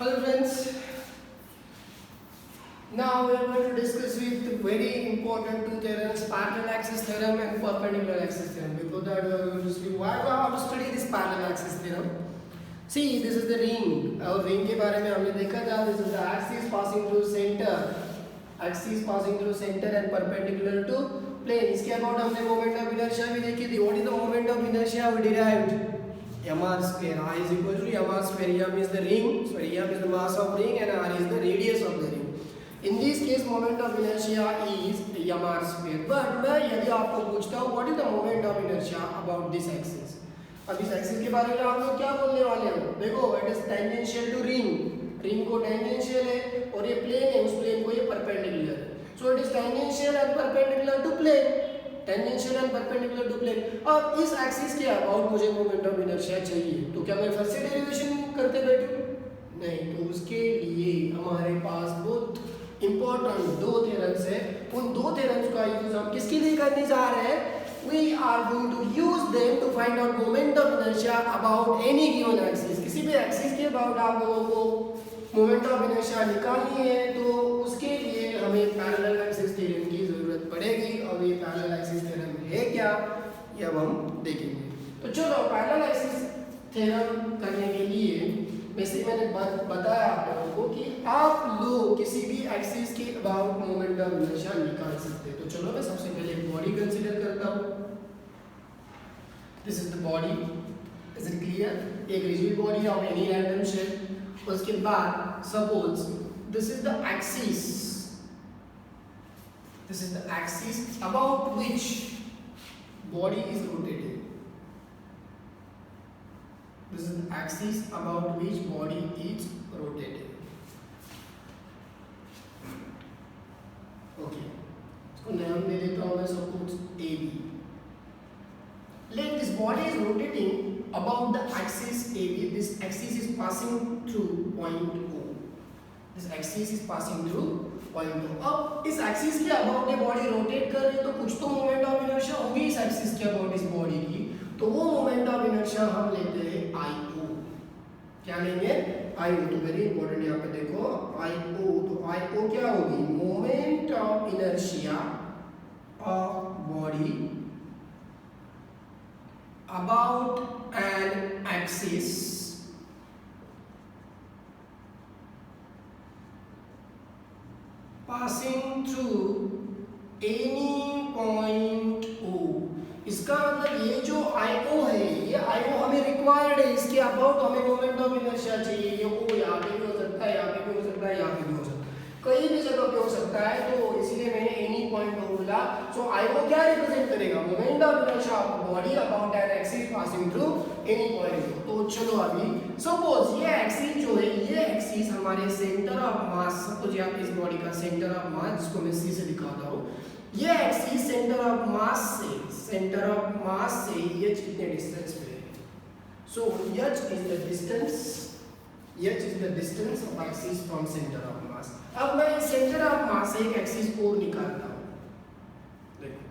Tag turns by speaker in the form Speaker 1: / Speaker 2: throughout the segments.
Speaker 1: Hello friends, now we are going to discuss with very important two theorems, parallel axis theorem and perpendicular axis theorem. Before that we are going to see why we have to study this parallel axis theorem. See, this is the ring. और ring के बारे में हमने देखा था. This is the axis passing through center. Axis passing through center and perpendicular to plane. इसके about हमने moment of inertia भी देखी थी. What is the moment of inertia we derived? mr square. I is equal to mr square. M is the ring, sorry, m is the mass of ring and r is the radius of the ring. In this case, moment of inertia is mr square. But मैं यदि आपको पूछता हूँ what is the moment of inertia about this axis? अब इस axis के बारे में हम लोग क्या बोलने वाले हैं? देखो, it is tangential to ring. Ring को टेंजेंशियल है और ये प्लेन है, उस प्लेन को ये परपेंडिकुलर है. So it is tangential and perpendicular to plane. Tangential and perpendicular to plane. अब इस एक्सिस के अबाउट मुझे मोमेंट ऑफ इनर्शिया चाहिए, तो क्या मैं फिर से डेरिवेशन करते बैठूं? नहीं. तो उसके लिए हमारे पास बहुत इंपॉर्टेंट दो थ्योरम्स है. उन दो थ्योरम्स का यूज हम किसके लिए करने जा रहे हैं? We are going to use them to find out moment of inertia about any given axis. किसी भी एक्सिस के अबाउट आप लोगों को मोमेंट ऑफ इनर्शिया निकालनी है, तो उसके लिए हमें पैरेलल एक्सिस थ्योरम की जरूरत पड़ेगी. और ये पैरेलल एक्सिस थ्योरम है क्या, ये अब हम देखेंगे. तो चलो, पैरेलल एक्सिस थ्योरम करने के लिए वैसे मैंने बताया आप लोगों को कि आप लोग किसी भी एक्सिस के अबाउट मोमेंट ऑफ इनर्शिया निकाल सकते हैं. तो चलो, मैं सबसे पहले बॉडी कंसीडर करता हूँ. This is the body. Is it clear? एक rigid body of any random shape. उसके बाद suppose this is the axis. This is the axis about which body is rotating. This is the axis about which body is rotating. Okay. इसको नाम दे देता हूँ मैं, suppose AB. Let this body is rotating about the axis AB. This axis is passing through point O. This axis is passing through point O. अब इस axis के about ये body rotate कर रही है, तो कुछ तो moment of inertia होगी इस axis के about इस body की. तो वो मोमेंट ऑफ इनर्शिया हम लेते हैं IO. क्या लेंगे? IO. तो वेरी इंपॉर्टेंट, यहाँ पे देखो IO. तो IO क्या होगी? Moment of inertia of body about an axis passing through any point O. इसका मतलब ये जो IO है, ये IO हमें रिक्वायर्ड है. इसके अबाउट हमें मोमेंट ऑफ इनर्शिया चाहिए. ये O यहाँ पे भी हो सकता है, यहाँ पे भी हो सकता है, यहाँ पे भी हो सकता है, कहीं भी जगह पे हो सकता है. तो इसीलिए मैंने एनी पॉइंट O बोला. सो IO क्या रिप्रेजेंट करेगा? Moment of inertia of body about an axis passing through any point O. तो चलो, अभी सपोज ये एक्सिस जो है, ये एक्सिस हमारे सेंटर ऑफ मास, सपोज यहाँ पे इस बॉडी का सेंटर ऑफ मास, जिसको मैं C से दिखाता हूँ, ये एक्सिस सेंटर ऑफ मास से h कितने डिस्टेंस पे है? सो h is the distance of axis from centre of मास. अब मैं सेंटर ऑफ मास से एक एक्सिस को निकालता हूँ. देखो,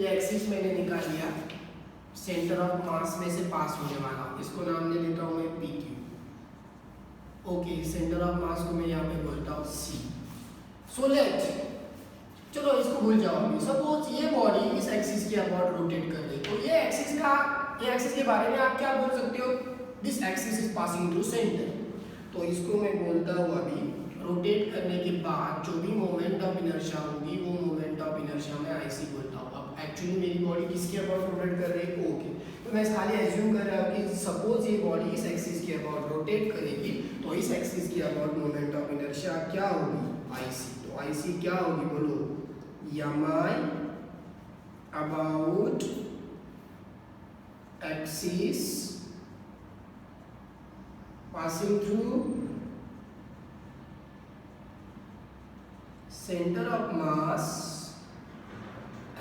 Speaker 1: ये एक्सिस मैंने निकाल लिया, सेंटर ऑफ मास में से पास होने वाला. इसको नाम दे देता हूँ मैं PQ. ओके, सेंटर ऑफ मास को मैं यहाँ पे बोलता हूँ C. सो लेट, चलो इसको भूल जाओ. अभी सपोज ये बॉडी इस एक्सिस के अबाउट रोटेट कर रही, तो ये एक्सिस के बारे में आप क्या बोल सकते हो? This axis is passing through centre. तो इसको मैं बोलता हूँ अभी, रोटेट करने के बाद जो भी मोमेंट ऑफ इनर्शिया होगी, वो मोमेंट ऑफ इनर्शिया मैं IC बोलता हूँ. अब एक्चुअली मेरी बॉडी किसके अबाउट रोटेट कर रही है? ओके. तो मैं खाली एज्यूम कर रहा हूँ कि सपोज ये बॉडी इस एक्सिस के अबाउट रोटेट करेगी, तो इस एक्सिस के अबाउट मोमेंट ऑफ इनर्शिया क्या होगी? IC. तो IC क्या होगी? बोलो, mi about axis passing through centre of mass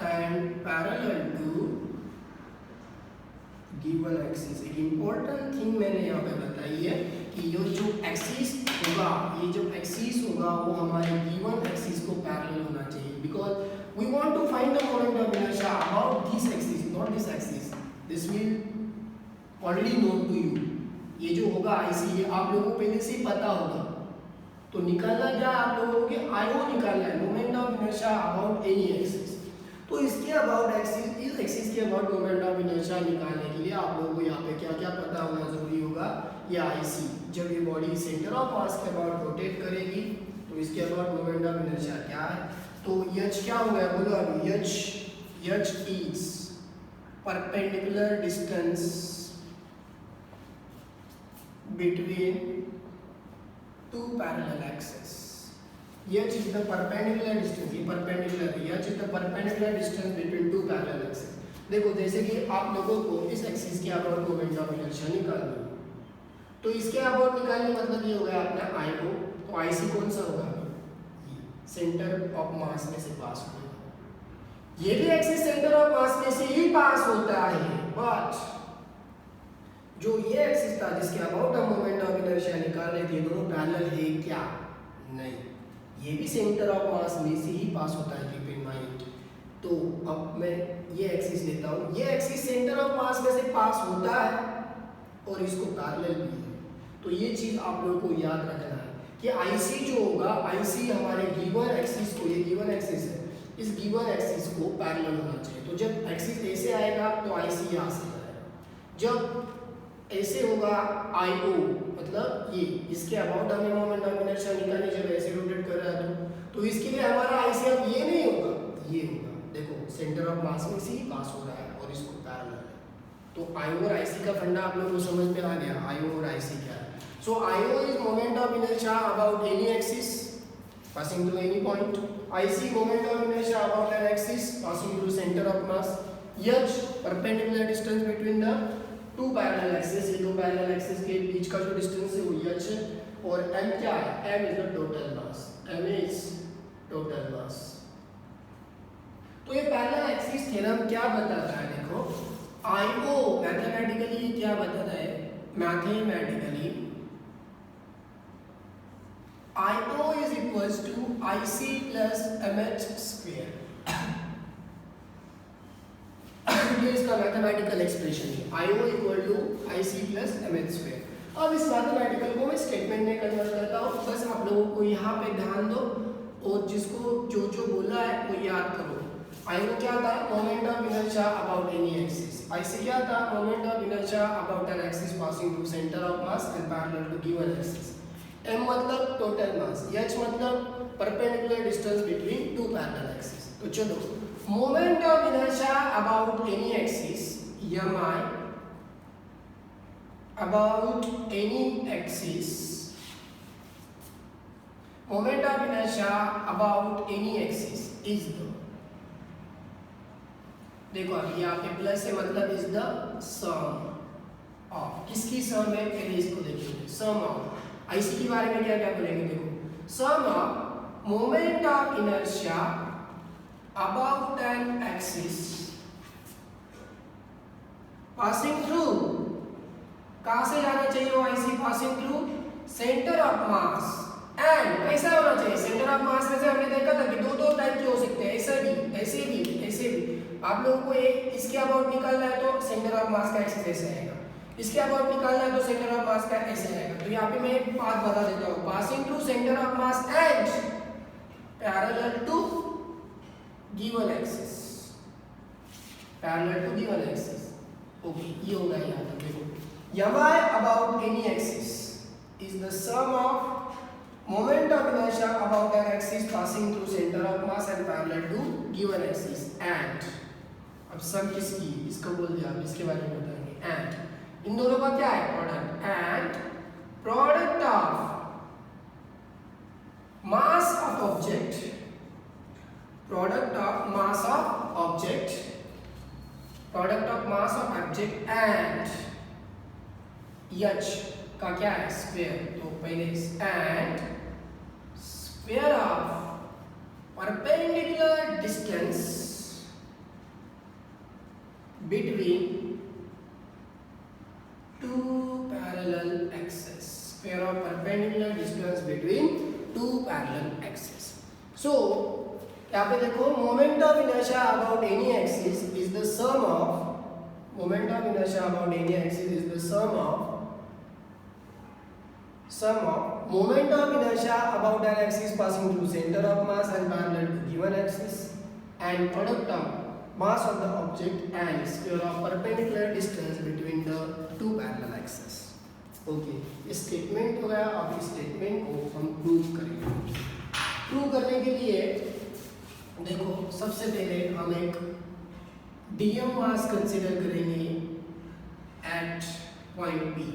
Speaker 1: and parallel to given axis. एक important thing मैंने यहाँ पे बताई है कि ये जो एक्सिस होगा, ये जो एक्सिस होगा वो हमारे given एक्सिस को पैरेलल होना चाहिए, because we want to find the moment about this axis, this will already known to you. ये जो होगा आईसी, ये आप लोगों को पहले से ही पता होगा। तो निकालना क्या आप लोगों को, आईओ निकालना है, moment of inertia about any axis. तो इसके अबाउट एक्सिस, इस एक्सिस के अबाउट मोमेंट ऑफ इनर्शिया निकालने के लिए आप लोगों को यहाँ पे क्या क्या पता होना जरूरी होगा। ये आईसी, जब ये बॉडी सेंटर ऑफ मास के अबाउट रोटेट करेगी तो इसके अबाउट मोमेंट ऑफ इनर्शिया क्या है। तो एच क्या हो गया बोलो अभी, H is perpendicular distance between two parallel axes. H is the perpendicular distance, ये perpendicular है, H is the perpendicular distance between two parallel axes. देखो जैसे कि आप लोगों को इस एक्सिस के अबाउट मोमेंट ऑफ इनर्शिया निकालनी है, तो इसके अबाउट निकालने मतलब ये हो गया अपना आईओ। तो आईसी कौन सा होगा, सेंटर ऑफ मास में से पास होगा। ये भी एक्सिस सेंटर ऑफ मास में से ही पास होता है, बट जो ये एक्सिस था जिसके अबाउट हम मोमेंट ऑफ इनर्शिया निकाल रहे थे, दोनों पैरेलल है क्या, नहीं, ये भी सेंटर ऑफ मास में से ही पास होता है, कीप इन माइंड। तो अब मैं ये एक्सिस लेता हूँ, ये एक्सिस सेंटर ऑफ मास में से पास होता है और इसको पैरेलल भी है। तो ये चीज आप लोगों को याद रखना है कि आईसी जो होगा, आईसी हमारे गिवन एक्सिस को, ये गिवन एक्सिस है, इस गिवन एक्सिस को पैरेलल होना चाहिए। तो जब एक्सिस ऐसे आएगा तो आईसी यहाँ से आएगा, जब ऐसे होगा आईओ मतलब ये, इसके अबाउट हमें मोमेंट ऑफ इनर्शिया निकालनी, जब ऐसे रोटेट कर रहा है तो इसके लिए हमारा आईसी अब ये नहीं होगा, ये होगा। देखो सेंटर ऑफ मास में से ही पास हो रहा है और इसको पैरेलल है। तो आईओ और आईसी का फंडा आप लोगों को समझ में आ गया, आईओ और आईसी क्या है। So IO is moment of inertia about any axis passing through any point. IC moment of inertia about an axis passing through center of mass. H perpendicular distance between the two parallel axis, ये दो parallel axis के बीच का जो distance है वो h है, और m क्या है, m is the total mass, m is total mass. तो ये पैरेलल एक्सिस थ्योरम क्या बताता है, देखो IO मैथमेटिकली क्या बताता है, mathematically IO is equals to IC plus MH square। ये इसका मैथमेटिकल एक्सप्रेशन है, IO equal to IC plus MH square. अब इस मैथमेटिकल को मैं स्टेटमेंट में कन्वर्ट करता हूँ, बस आप लोगों को यहाँ पे ध्यान दो और जिसको जो जो बोला है वो याद करो। IO क्या था, moment of inertia about any axis. IC क्या था, moment of inertia about an axis passing through centre of mass and parallel to given axis. M मतलब टोटल मास, H मतलब perpendicular distance between two parallel axis. तो चलो moment of inertia about any axis, mi about any axis, moment of inertia about any axis is the, देखो अभी यहाँ पे plus है मतलब इज द सम ऑफ, किसकी सम है पहले इसको देखेंगे, सम ऑफ। आईसी के बारे में क्या क्या बोलेंगे, देखो sum of moment of inertia about an axis passing through, कहाँ से जाना चाहिए वो IC passing through center of mass and कैसा होना चाहिए, center of mass में से हमने देखा था कि दो टाइप के हो सकते हैं, ऐसे भी ऐसे भी ऐसे भी। आप लोगों को एक इसके अबाउट निकालना है तो सेंटर ऑफ मास का एक्सिस ऐसे आएगा, इसके अबाउट निकालना है तो सेंटर ऑफ मास का ऐसे आएगा। तो यहाँ पे मैं एक बात बता देता हूँ, passing through center of mass and parallel to given axis, parallel to given axis। Okay ये होगा यहाँ तक। देखो mi about any axis is the sum of moment of inertia about an axis passing through center of mass and parallel to given axis and, अब सम किसकी, इसको बोल दिया, अब इसके बारे में बताएंगे। and इन दोनों का क्या है, product, and product of mass of object, product of mass of object, product of mass of object and h का क्या है, स्क्वायर। तो पहले and square of perpendicular distance between two parallel axes, square of perpendicular distance between two parallel axes। So यहाँ पे देखो moment of inertia about any axis is the sum of moment of inertia about any axis is the sum of moment of inertia about an axis passing through center of mass and parallel to given axis and product of mass of the object and square of perpendicular distance between the two parallel axes. Okay, इस statement हो गया। अब इस statement को हम prove करेंगे। Prove करने के लिए देखो, सबसे पहले हम एक डीएम मास कंसीडर करेंगे at point P.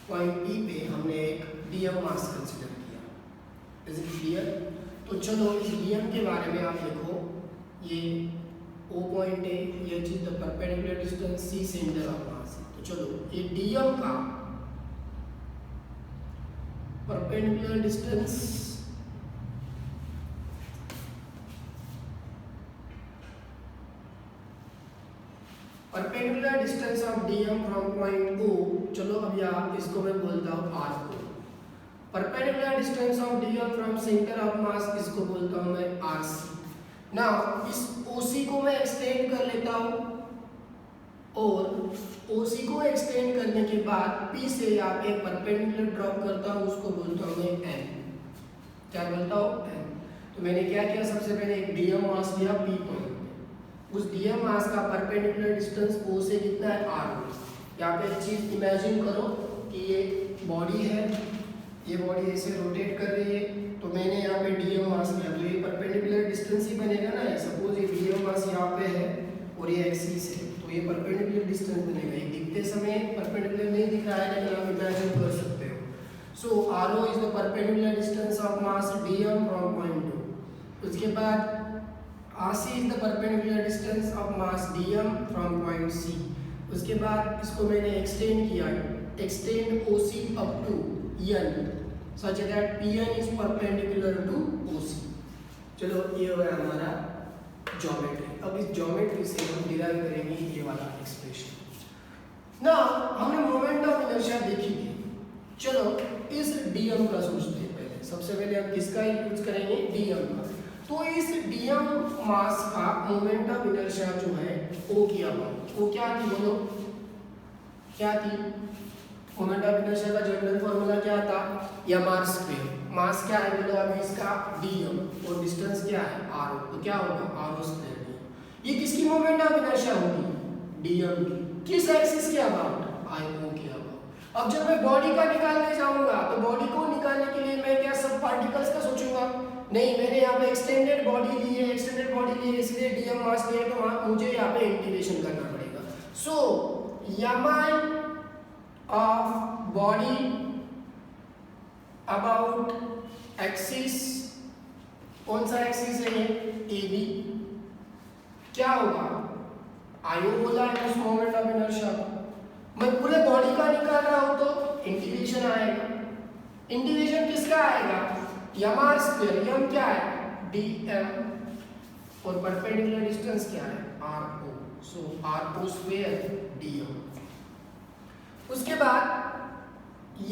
Speaker 1: Point P पे हमने एक डीएम मास कंसीडर किया। Is it clear? तो चलो इस डीएम के बारे में आप लिखो। ये ओ पॉइंट है, ये चीज the perpendicular distance C centre of mass है। तो चलो ये डीएम का perpendicular distance perpendicular distance of DM from point O, चलो अब यहाँ इसको मैं बोलता हूँ आर को। Perpendicular distance of DM from centre of mass, इसको बोलता हूँ मैं आर सी। नाउ इस ओसी को मैं एक्सटेंड कर लेता हूँ और ओसी को एक्सटेंड करने के बाद पी से यहाँ पे परपेंडिकुलर ड्रॉप करता हूँ, उसको बोलता हूँ मैं एन। क्या बोलता हूँ? एन। तो मैंने क्या किया, सबसे पहले एक डीएम मास लिया पी पॉइंट। उस डीएम मास का परपेंडिकुलर डिस्टेंस ओ से कितना है? आर। यहाँ पे एक चीज इमेजिन करो कि ये बॉडी है, ये बॉडी ऐसे रोटेट कर रही है, तो मैंने यहाँ पे डीएम मास लिया, तो ये परपेंडिकुलर डिस्टेंस ही बनेगा ना। सपोज ये डीएम मास यहाँ पे है और ये एक्सिस है, तो ये परपेंडिकुलर डिस्टेंस बनेगा। ये दिखते समय परपेंडिकुलर नहीं दिख रहा है, लेकिन आप इमेजिन कर सकते हो। So R O is the perpendicular distance of mass DM from point two. उसके बाद RC is the perpendicular distance of mass dm from point C. उसके बाद इसको मैंने एक्सटेंड किया, extend OC up to n such that PN is perpendicular to OC. चलो ये हो गया हमारा ज्योमेट्री। अब इस ज्योमेट्री से हम डिराइव करेंगे ये वाला एक्सप्रेशन। ना हमने मोमेंट ऑफ इनर्शिया देखी थी। चलो इस डीएम का सोचते हैं। पहले सबसे पहले हम किसका यूज करेंगे? डीएम का। तो इस डीएम मास का मोमेंट ऑफ इनर्शिया जो है ओ की अबाउट, वो क्या थी बोलो? क्या थी? मोमेंट ऑफ इनर्शिया का जनरल फॉर्मूला क्या था? M R square. मास क्या है बोलो? अभी इसका डीएम और डिस्टेंस क्या है? R O. तो क्या होगा? R O square. ये किसकी मोमेंट ऑफ इनर्शिया होगी? डीएम की। किस एक्सिस के अबाउट? आई ओ के अबाउट। अब जब मैं बॉडी का निकालने जाऊंगा तो बॉडी को निकालने के लिए मैं क्या सब पार्टिकल्स का सोचूंगा? नहीं, मैंने यहाँ पे एक्सटेंडेड बॉडी ली है, एक्सटेंडेड बॉडी ली है, इसलिए डीएम मास लिया, तो मुझे यहाँ पे इंटीग्रेशन करना पड़ेगा। So MI of body about axis, कौन सा एक्सिस है ये? A B. क्या होगा? आईओ बोला है उस मोमेंट ऑफ इनर्शिया। मैं पूरे बॉडी का निकाल रहा हूं तो इंटीग्रेशन आएगा। इंटीग्रेशन किसका आएगा? M R square. एम क्या है? डीएम और परपेंडिकुलर डिस्टेंस क्या है? R O. So R O square DM. उसके बाद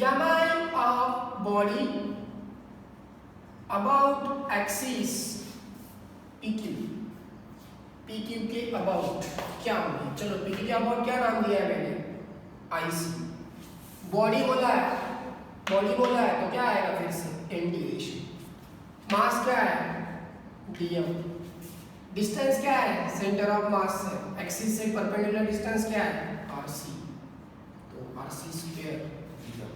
Speaker 1: M I of body about axis P Q. P Q के अबाउट क्या होगी? चलो पी क्यू के अबाउट क्या नाम दिया है मैंने? आईसी। बॉडी बोला है, बॉडी बोला है तो क्या आएगा फिर से? इंटीग्रेशन। मास क्या है? डीएम। डिस्टेंस क्या है? सेंटर ऑफ मास से एक्सिस से परपेंडिकुलर डिस्टेंस क्या है? आरसी। तो आरसी स्क्वायर डीएम।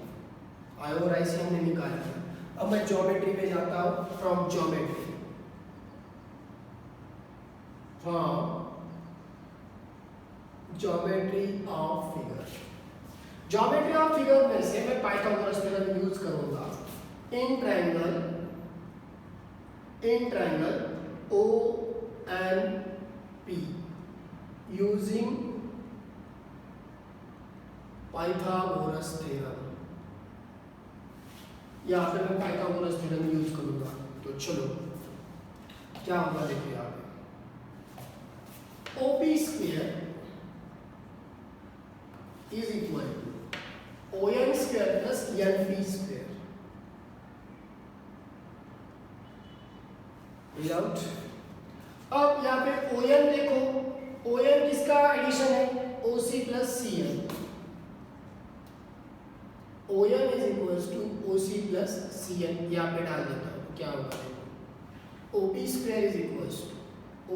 Speaker 1: आई और आईसी हमने निकाल लिया। अब मैं ज्योमेट्री पे जाता हूँ। From geometry, from geometry of figure. Geometry of figure में से मैं पाइथागोरस थ्योरम यूज करूंगा। In triangle O N P using Pythagoras theorem. यहाँ पे मैं पाइथागोरस थ्योरम यूज करूंगा। तो चलो क्या होगा देखिए यहाँ पे। OP square is equal to ON square plus NP square. Without अब यहाँ पे ON देखो, ON किसका एडिशन है? OC plus CN. ON is equals to OC plus CN. यहाँ पे डाल देता हूँ, क्या होगा देखो, OP square is equals to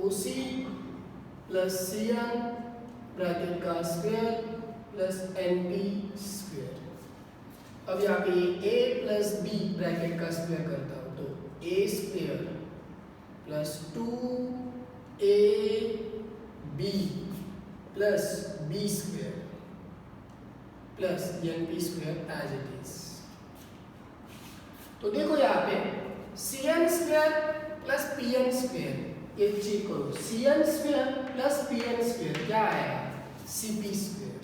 Speaker 1: OC plus CN bracket का स्क्वायर प्लस NP स्क्वायर. अब यहाँ पे A प्लस B ब्रैकेट का स्क्वायर करता हूँ तो A square plus 2AB plus B square plus NP square as it is. तो देखो यहाँ पे CN square plus PN square, ये चेक करो, CN square plus PN square क्या आएगा, CP square.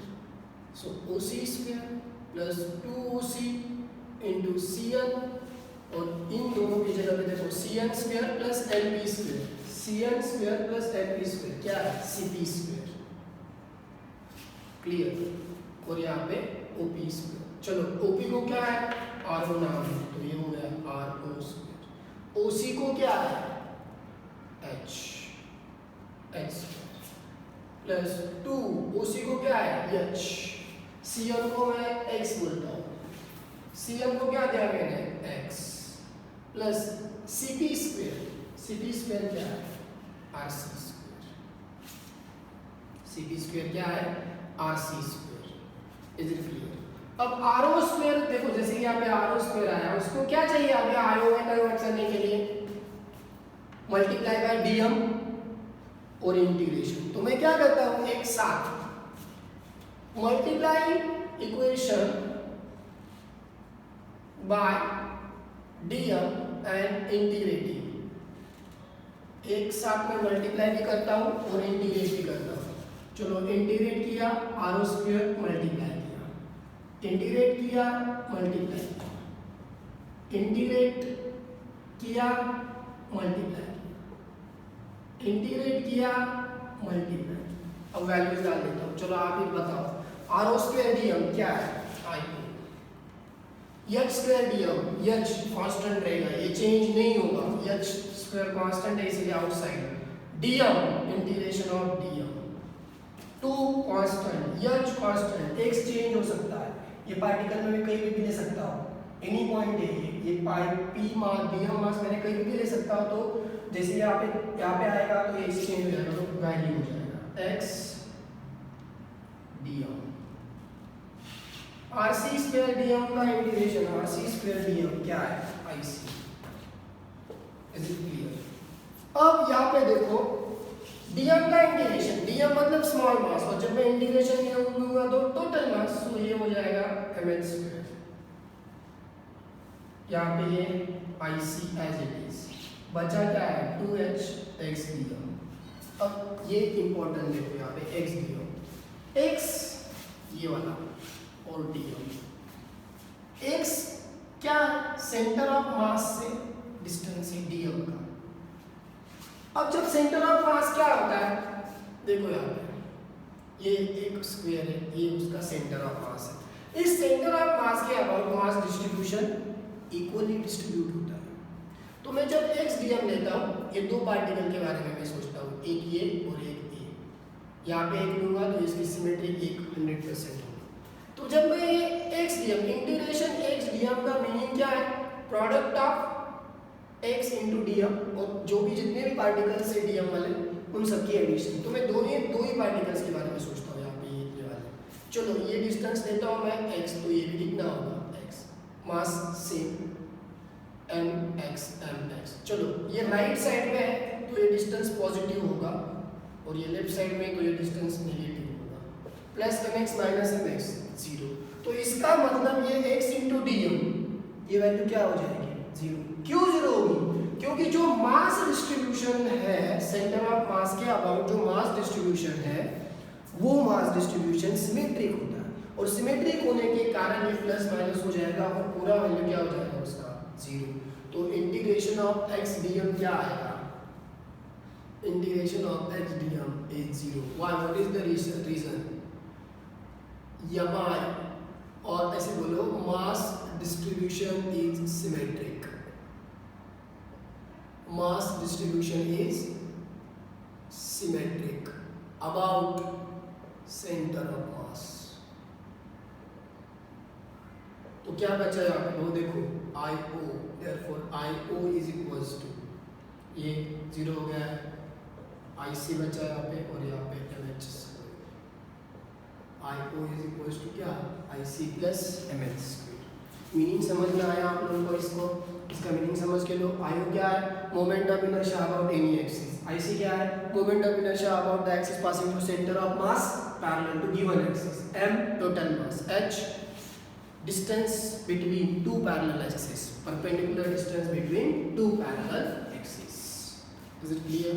Speaker 1: So OC square plus 2OC into CN, और इन दोनों की जगह पे देखो CN square plus NP square, CN square plus NP square क्या है, CP स्क्वायर. क्लियर. और यहाँ पे OP स्क्वायर. चलो OP को क्या है, RO नाम है, तो ये हो गया RO स्क्वायर. OC को क्या है, H स्क्वायर प्लस 2 OC को क्या है, H. CN को मैं X बोलता हूँ, CN को क्या दिया मैंने, X plus CP square. CP square क्या है, RC स्क्वायर. CP स्क्वायर क्या है, RC square. Is it clear. अब RO स्क्वायर देखो, जैसे यहाँ पे RO स्क्वायर आया, उसको क्या चाहिए अभी RO में कन्वर्ट करने के लिए, मल्टीप्लाई बाय DM और इंटीग्रेशन. तो मैं क्या करता हूँ, एक साथ multiply equation by DM and integrating, एक साथ में मल्टीप्लाई भी करता हूँ और इंटीग्रेट भी करता हूँ. चलो इंटीग्रेट किया, RO स्क्वायर मल्टीप्लाई किया, इंटीग्रेट किया, मल्टीप्लाई किया, इंटीग्रेट किया, मल्टीप्लाई किया, इंटीग्रेट किया, मल्टीप्लाई. अब वैल्यूज डाल देता हूँ. चलो आप ही बताओ, RO स्क्वायर DM क्या है, H square DM, H constant रहेगा, ये चेंज नहीं होगा, H स्क्वायर कांस्टेंट है इसलिए outside. DM integration of DM, 2 constant, H constant, X change हो सकता है, ये पार्टिकल में मैं कहीं भी ले सकता हूँ, एनी पॉइंट है ये P मास DM मास मैंने कहीं भी ले सकता हूँ. तो जैसे यहाँ पे आएगा तो ये चेंज हो जाएगा, तो वैल्यू हो जाएगा X DM. RC square DM का इंटीग्रेशन, RC स्क्वायर DM क्या है, IC. Is it clear. अब यहाँ पे देखो DM का इंटीग्रेशन, DM मतलब स्मॉल मास, और जब मैं इंटीग्रेशन लूंगा तो टोटल मास, तो ये हो जाएगा ml स्क्वायर. यहाँ पे ये IC एज इट इज, बचा क्या है, 2H X DM. अब ये इंपॉर्टेंट देखो, यहाँ पे X DM, X ये वाला और DM. X क्या, सेंटर ऑफ मास से डिस्टेंस है DM का. अब जब सेंटर ऑफ मास क्या होता है, देखो यहाँ पे ये एक स्क्वायर है, ये उसका सेंटर ऑफ मास है. इस सेंटर ऑफ मास के about mass distribution equally distribute होता है. तो मैं जब X DM लेता हूँ, ये दो पार्टिकल के बारे में मैं सोचता हूँ, एक ये और एक ये. यहाँ पे एक लूंगा तो इसकी सिमेट्री 100% होगी. तो जब मैं ये X DM, integration X DM का मीनिंग क्या है, product of X into DM, और जो भी जितने भी पार्टिकल्स है DM वाले उन सबकी एडिशन. तो मैं दो ही पार्टिकल्स के बारे में सोचता हूँ, यहाँ पे ये वाले. चलो ये डिस्टेंस लेता हूँ मैं X, तो ये भी कितना होगा, X मास सेम mx. चलो ये राइट साइड में है तो ये डिस्टेंस पॉजिटिव होगा, और ये लेफ्ट साइड में तो ये डिस्टेंस नेगेटिव होगा. Plus mx minus mx 0. तो इसका मतलब ये x इंटू DM, ये वैल्यू क्या हो जाएगी, 0. क्यों 0 होगी, क्योंकि जो मास डिस्ट्रीब्यूशन है, सेंटर ऑफ मास के अबाउट जो मास डिस्ट्रीब्यूशन है, वो मास डिस्ट्रीब्यूशन सिमेट्रिक होता है, और सिमेट्रिक होने के कारण ये प्लस माइनस हो जाएगा, और पूरा वैल्यू क्या हो जाएगा उसका, 0. तो इंटीग्रेशन ऑफ x dm क्या आएगा, integration of x dm is 0. What is the reason, यमाई, और ऐसे बोलो mass distribution is symmetric. Mass distribution is symmetric about centre of mass. तो क्या बचा यहाँ पे, वो देखो I O, therefore I O is equals to, ये 0 हो गया है, आई सी बचा यहाँ पे और यहाँ पे M H. I O is equals to क्या, I C plus M H square. Meaning समझ में आया आप लोगों को, इसका मीनिंग समझ के लो। आई ओ क्या है, moment of inertia about any axis. I C क्या है, moment of inertia about the axis passing through centre of mass parallel to given axis. M total mass, H distance between two parallel axes, perpendicular distance between two parallel axes. Is it clear?